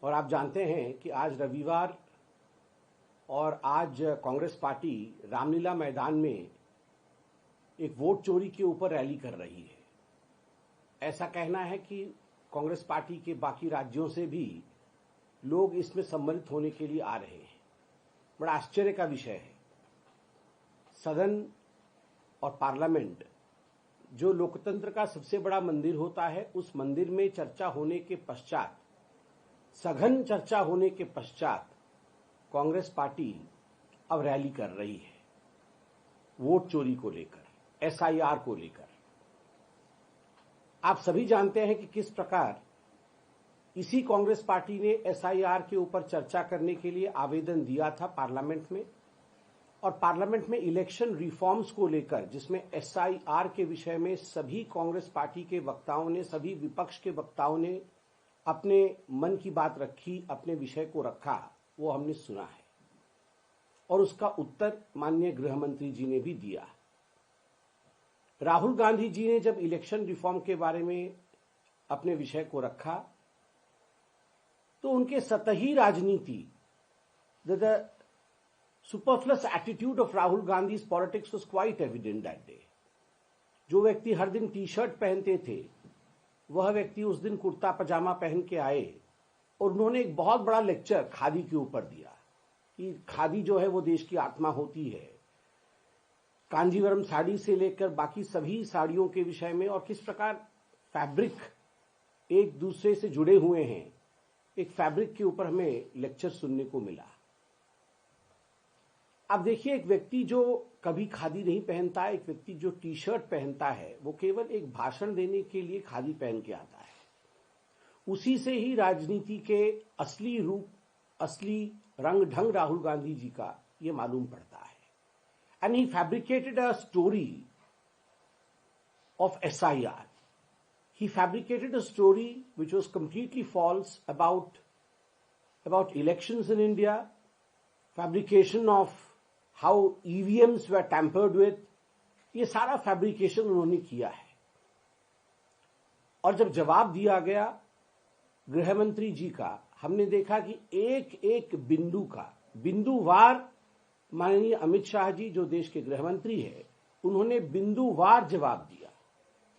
और आप जानते हैं कि आज रविवार और आज कांग्रेस पार्टी रामलीला मैदान में एक वोट चोरी के ऊपर रैली कर रही है। ऐसा कहना है कि कांग्रेस पार्टी के बाकी राज्यों से भी लोग इसमें सम्मिलित होने के लिए आ रहे हैं। बड़ा आश्चर्य का विषय है। सदन और पार्लियामेंट जो लोकतंत्र का सबसे बड़ा मंदिर होता है, उस मंदिर में चर्चा होने के पश्चात, सघन चर्चा होने के पश्चात कांग्रेस पार्टी अब रैली कर रही है वोट चोरी को लेकर, एसआईआर को लेकर। आप सभी जानते हैं कि किस प्रकार इसी कांग्रेस पार्टी ने एसआईआर के ऊपर चर्चा करने के लिए आवेदन दिया था पार्लियामेंट में, और पार्लियामेंट में इलेक्शन रिफॉर्म्स को लेकर, जिसमें एसआईआर के विषय में सभी कांग्रेस पार्टी के वक्ताओं ने, सभी विपक्ष के वक्ताओं ने अपने मन की बात रखी, अपने विषय को रखा, वो हमने सुना है और उसका उत्तर माननीय गृह मंत्री जी ने भी दिया। राहुल गांधी जी ने जब इलेक्शन रिफॉर्म के बारे में अपने विषय को रखा तो उनके सतही राजनीति, the superfluous attitude of Rahul Gandhi's politics was quite evident that day. जो व्यक्ति हर दिन टी शर्ट पहनते थे, वह व्यक्ति उस दिन कुर्ता पजामा पहन के आए और उन्होंने एक बहुत बड़ा लेक्चर खादी के ऊपर दिया कि खादी जो है वो देश की आत्मा होती है। कांजीवरम साड़ी से लेकर बाकी सभी साड़ियों के विषय में और किस प्रकार फैब्रिक एक दूसरे से जुड़े हुए हैं, एक फैब्रिक के ऊपर हमें लेक्चर सुनने को मिला। अब देखिए, एक व्यक्ति जो कभी खादी नहीं पहनता है, एक व्यक्ति जो टी शर्ट पहनता है, वो केवल एक भाषण देने के लिए खादी पहन के आता है। उसी से ही राजनीति के असली रूप, असली रंग ढंग राहुल गांधी जी का ये मालूम पड़ता है। And he fabricated a story of SIR. He fabricated a story which was completely false about elections in India, fabrication of how EVMs were tampered with. ये सारा फैब्रिकेशन उन्होंने किया है। और जब जवाब दिया गया गृह मंत्री जी का, हमने देखा कि एक एक बिंदु का, बिंदुवार माननीय अमित शाह जी जो देश के गृह मंत्री है, उन्होंने बिंदुवार जवाब दिया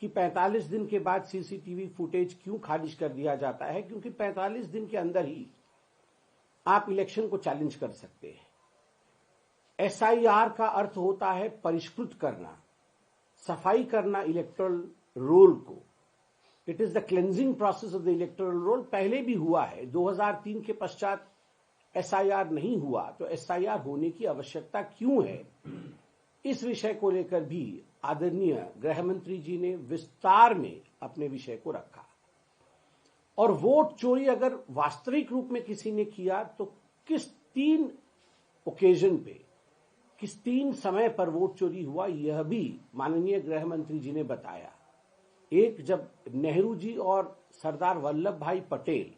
कि 45 दिन के बाद सीसीटीवी फुटेज क्यों खारिज कर दिया जाता है, क्योंकि 45 दिन के अंदर ही आप इलेक्शन को चैलेंज कर सकते हैं। एसआईआर का अर्थ होता है परिष्कृत करना, सफाई करना इलेक्टोरल रोल को। It is the cleansing process of the electoral roll. पहले भी हुआ है, 2003 के पश्चात एसआईआर नहीं हुआ, तो एसआईआर होने की आवश्यकता क्यों है, इस विषय को लेकर भी आदरणीय गृह मंत्री जी ने विस्तार में अपने विषय को रखा। और वोट चोरी अगर वास्तविक रूप में किसी ने किया तो किस 3 ओकेजन पे, किस 3 समय पर वोट चोरी हुआ, यह भी माननीय गृह मंत्री जी ने बताया। एक, जब नेहरू जी और सरदार वल्लभ भाई पटेल,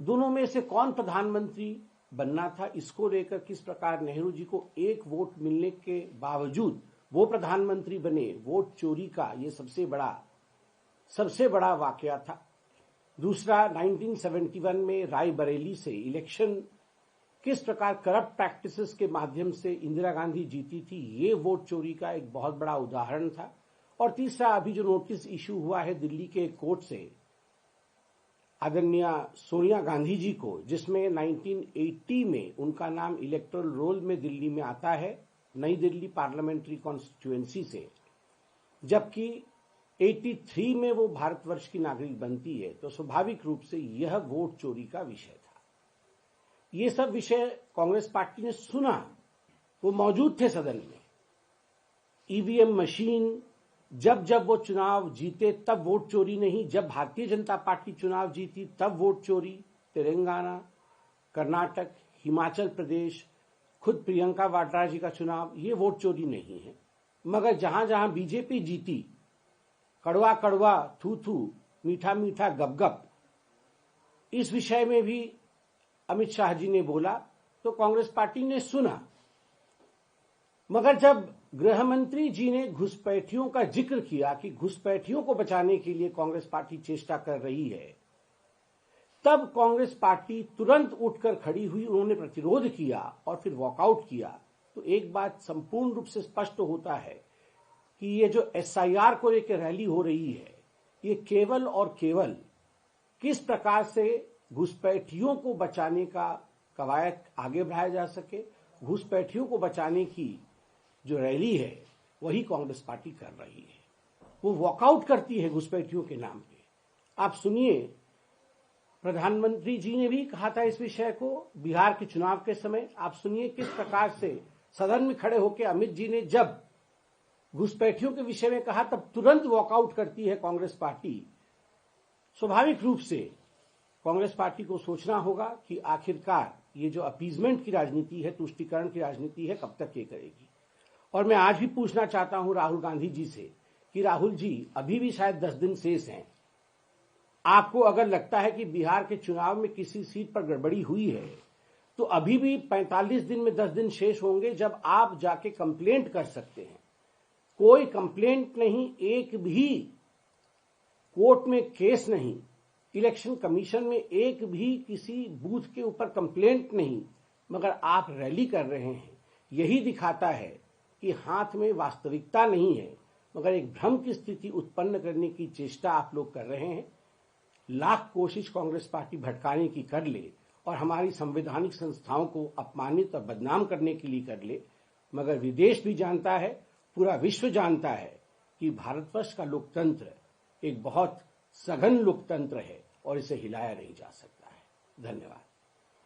दोनों में से कौन प्रधानमंत्री बनना था, इसको लेकर किस प्रकार नेहरू जी को एक वोट मिलने के बावजूद वो प्रधानमंत्री बने, वोट चोरी का ये सबसे बड़ा वाकया था। दूसरा, 1971 में रायबरेली से इलेक्शन किस प्रकार करप्ट प्रैक्टिसेस के माध्यम से इंदिरा गांधी जीती थी, ये वोट चोरी का एक बहुत बड़ा उदाहरण था। और तीसरा, अभी जो नोटिस इश्यू हुआ है दिल्ली के कोर्ट से आदरणीय सोनिया गांधी जी को, जिसमें 1980 में उनका नाम इलेक्टोरल रोल में दिल्ली में आता है, नई दिल्ली पार्लियामेंट्री कॉन्स्टिट्यूएंसी से, जबकि 83 में वो भारतवर्ष की नागरिक बनती है, तो स्वाभाविक रूप से यह वोट चोरी का विषय था। ये सब विषय कांग्रेस पार्टी ने सुना, वो मौजूद थे सदन में। ईवीएम मशीन, जब वो चुनाव जीते तब वोट चोरी नहीं, जब भारतीय जनता पार्टी चुनाव जीती तब वोट चोरी। तेलंगाना, कर्नाटक, हिमाचल प्रदेश, खुद प्रियंका वाड्रा जी का चुनाव, ये वोट चोरी नहीं है। मगर जहां जहां बीजेपी जीती, कड़वा कड़वा, थू थू, मीठा मीठा, गप गप, इस विषय में भी अमित शाह जी ने बोला तो कांग्रेस पार्टी ने सुना। मगर जब गृह मंत्री जी ने घुसपैठियों का जिक्र किया कि घुसपैठियों को बचाने के लिए कांग्रेस पार्टी चेष्टा कर रही है, तब कांग्रेस पार्टी तुरंत उठकर खड़ी हुई, उन्होंने प्रतिरोध किया और फिर वॉकआउट किया। तो एक बात संपूर्ण रूप से स्पष्ट होता है कि ये जो एसआईआर को लेकर रैली हो रही है, ये केवल और केवल किस प्रकार से घुसपैठियों को बचाने का कवायद आगे बढ़ाया जा सके, घुसपैठियों को बचाने की जो रैली है वही कांग्रेस पार्टी कर रही है। वो वॉकआउट करती है घुसपैठियों के नाम पे। आप सुनिए, प्रधानमंत्री जी ने भी कहा था इस विषय को बिहार के चुनाव के समय। आप सुनिए किस प्रकार से सदन में खड़े होकर अमित जी ने जब घुसपैठियों के विषय में कहा तब तुरंत वॉकआउट करती है कांग्रेस पार्टी। स्वाभाविक रूप से कांग्रेस पार्टी को सोचना होगा कि आखिरकार ये जो अपीजमेंट की राजनीति है, तुष्टीकरण की राजनीति है, कब तक ये करेगी। और मैं आज भी पूछना चाहता हूं राहुल गांधी जी से कि राहुल जी, अभी भी शायद 10 दिन शेष हैं। आपको अगर लगता है कि बिहार के चुनाव में किसी सीट पर गड़बड़ी हुई है तो अभी भी 45 दिन में 10 दिन शेष होंगे जब आप जाके कंप्लेंट कर सकते हैं। कोई कंप्लेंट नहीं, एक भी कोर्ट में केस नहीं, इलेक्शन कमीशन में एक भी किसी बूथ के ऊपर कंप्लेंट नहीं, मगर आप रैली कर रहे हैं। यही दिखाता है कि हाथ में वास्तविकता नहीं है, मगर एक भ्रम की स्थिति उत्पन्न करने की चेष्टा आप लोग कर रहे हैं। लाख कोशिश कांग्रेस पार्टी भटकाने की कर ले और हमारी संवैधानिक संस्थाओं को अपमानित और बदनाम करने के लिए कर ले, मगर विदेश भी जानता है, पूरा विश्व जानता है कि भारतवर्ष का लोकतंत्र एक बहुत सघन लोकतंत्र है और इसे हिलाया नहीं जा सकता है। धन्यवाद।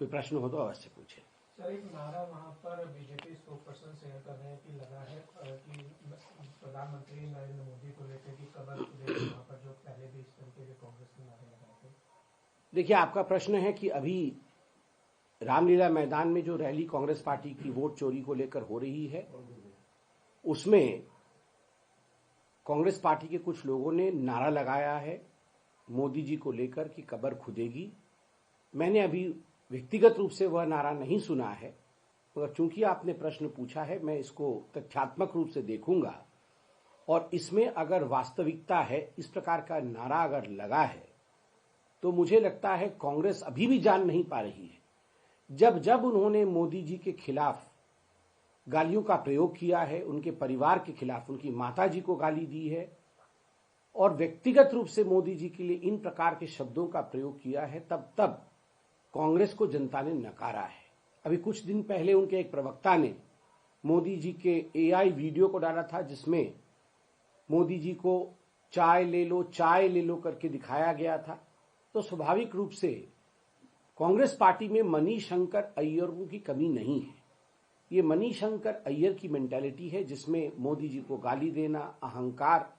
कोई प्रश्न हो तो अवश्य पूछे। सर, एक नारा वहाँ पर बीजेपी स्पोक्सपर्सन शेयर कर रहे हैं कि लगा है कि प्रधानमंत्री नरेंद्र मोदी को लेकर कि कबर खुदेगी, वहाँ पर जो पहले भी इस तरीके के कांग्रेस के नारे लगाए थे। देखिए, आपका प्रश्न है कि अभी रामलीला मैदान में जो रैली कांग्रेस पार्टी की वोट चोरी को लेकर हो रही है, उसमें कांग्रेस पार्टी के कुछ लोगों ने नारा लगाया है मोदी जी को लेकर कि कबर खुदेगी। मैंने अभी व्यक्तिगत रूप से वह नारा नहीं सुना है, मगर चूंकि आपने प्रश्न पूछा है, मैं इसको तथ्यात्मक रूप से देखूंगा और इसमें अगर वास्तविकता है, इस प्रकार का नारा अगर लगा है, तो मुझे लगता है कांग्रेस अभी भी जान नहीं पा रही है। जब जब उन्होंने मोदी जी के खिलाफ गालियों का प्रयोग किया है, उनके परिवार के खिलाफ, उनकी माता जी को गाली दी है और व्यक्तिगत रूप से मोदी जी के लिए इन प्रकार के शब्दों का प्रयोग किया है, तब तब कांग्रेस को जनता ने नकारा है। अभी कुछ दिन पहले उनके एक प्रवक्ता ने मोदी जी के एआई वीडियो को डाला था, जिसमें मोदी जी को चाय ले लो करके दिखाया गया था। तो स्वाभाविक रूप से कांग्रेस पार्टी में मनीशंकर अय्यरों की कमी नहीं है। ये मनीशंकर अय्यर की मेंटालिटी है, जिसमें मोदी जी को गाली देना, अहंकार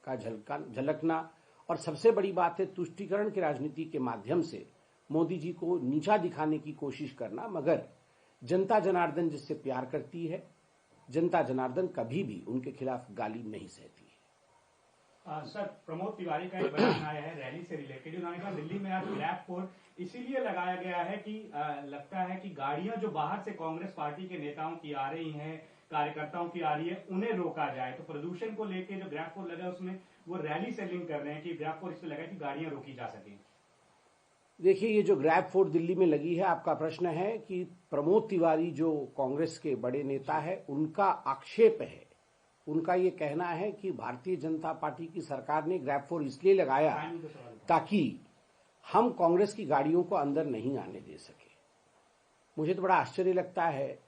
का झलकना और सबसे बड़ी बात है तुष्टीकरण की राजनीति के माध्यम से मोदी जी को नीचा दिखाने की कोशिश करना। मगर जनता जनार्दन जिससे प्यार करती है, जनता जनार्दन कभी भी उनके खिलाफ गाली नहीं सहती है। सर, प्रमोद तिवारी का एक बयान आया है रैली से रिलेटेड। उन्होंने कहा दिल्ली में आज ग्रैब फोर्स इसीलिए लगाया गया है कि लगता है कि गाड़ियां जो बाहर से कांग्रेस पार्टी के नेताओं की आ रही हैं, कार्यकर्ताओं की आ रही है, उन्हें रोका जाए। तो प्रदूषण को लेकर जो ग्रैब फोर्स लगा उसमें वो रैली से लिंक कर रहे हैं कि ग्रैब फोर्स इसमें लगा कि गाड़ियां रोकी जा सकें। देखिए, ये जो ग्रैब फोर्स दिल्ली में लगी है, आपका प्रश्न है कि प्रमोद तिवारी जो कांग्रेस के बड़े नेता है, उनका आक्षेप है, उनका ये कहना है कि भारतीय जनता पार्टी की सरकार ने ग्रैब फोर्स इसलिए लगाया ताकि हम कांग्रेस की गाड़ियों को अंदर नहीं आने दे सके। मुझे तो बड़ा आश्चर्य लगता है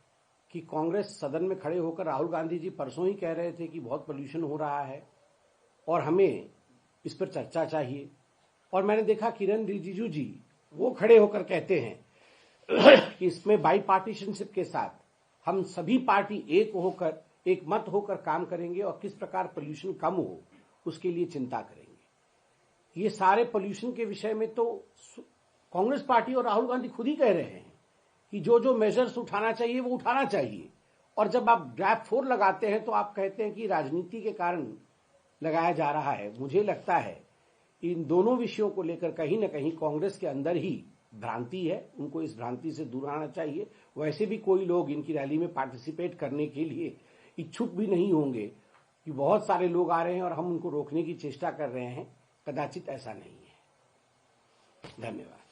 कि कांग्रेस सदन में खड़े होकर, राहुल गांधी जी परसों ही कह रहे थे कि बहुत पोल्यूशन हो रहा है और हमें इस पर चर्चा चाहिए, और मैंने देखा किरण रिजिजू जी वो खड़े होकर कहते हैं कि इसमें बाई पार्टीशनशिप के साथ हम सभी पार्टी एक मत होकर काम करेंगे और किस प्रकार पोल्यूशन कम हो उसके लिए चिंता करेंगे। ये सारे पोल्यूशन के विषय में तो कांग्रेस पार्टी और राहुल गांधी खुद ही कह रहे हैं कि जो जो मेजर्स उठाना चाहिए वो उठाना चाहिए, और जब आप ग्रैब फोर्स लगाते हैं तो आप कहते हैं कि राजनीति के कारण लगाया जा रहा है। मुझे लगता है इन दोनों विषयों को लेकर कहीं न कहीं कांग्रेस के अंदर ही भ्रांति है, उनको इस भ्रांति से दूर आना चाहिए। वैसे भी कोई लोग इनकी रैली में पार्टिसिपेट करने के लिए इच्छुक भी नहीं होंगे कि बहुत सारे लोग आ रहे हैं और हम उनको रोकने की चेष्टा कर रहे हैं, कदाचित ऐसा नहीं है। धन्यवाद।